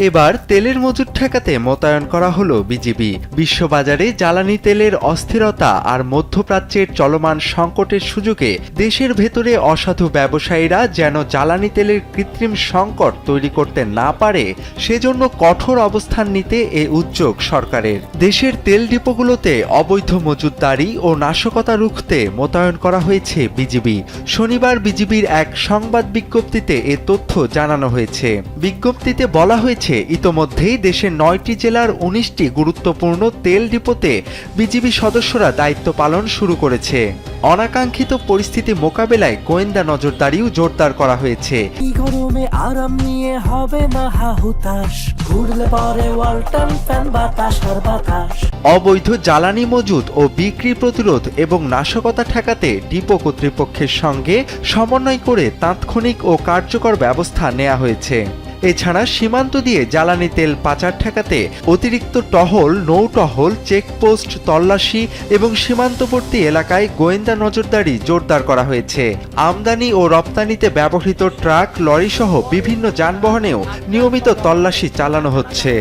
এবার তেলের মজুত ঠেকাতে মোতায়েন করা হলো বিজিবি। বিশ্ববাজারে জ্বালানি তেলের অস্থিরতা আর মধ্যপ্রাচ্যের চলমান সংকটের সুযোগে দেশের ভেতরে অসাধু ব্যবসায়ীরা যেন জ্বালানি তেলের কৃত্রিম সংকট তৈরি করতে না পারে সেজন্য কঠোর অবস্থান নিতে এ উদ্যোগ সরকারের। দেশের তেল ডিপোগুলোতে অবৈধ মজুতদারি ও নাশকতা রুখতে মোতায়েন করা হয়েছে বিজিবি। শনিবার বিজিবির এক সংবাদ বিজ্ঞপ্তিতে এ তথ্য জানানো হয়েছে। বিজ্ঞপ্তিতে বলা হয়েছে, ইতোমধ্যেই দেশের ৯টি জেলার ১৯টি গুরুত্বপূর্ণ তেল ডিপোতে বিজিবি সদস্যরা দায়িত্ব পালন শুরু করেছে। অনাকাঙ্ক্ষিত পরিস্থিতি মোকাবেলায় গোয়েন্দা নজরদারিও জোরদার করা হয়েছে। গরমে আরাম নিয়ে হবে না হাহুতাশ, ঘুরলে পরে ওয়ালটন ফ্যান বাতাস আর বাতাস। অবৈধ জ্বালানি মজুত ও বিক্রি প্রতিরোধ এবং নাশকতা ঠেকাতে ডিপো কর্তৃপক্ষের সঙ্গে সমন্বয় করে তাৎক্ষণিক ও কার্যকর ব্যবস্থা নেওয়া হয়েছে। এছাড়া সীমান্ত দিয়ে জ্বালানি তেল পাচার ঠেকাতে অতিরিক্ত টহল, নৌটহল, চেকপোস্ট, তল্লাশি এবং সীমান্তবর্তী এলাকায় গোয়েন্দা নজরদারি জোরদার করা হয়েছে। আমদানি ও রপ্তানিতে ব্যবহৃত ট্রাক, লরিসহ বিভিন্ন যানবাহনেও নিয়মিত তল্লাশি চালানো হচ্ছে।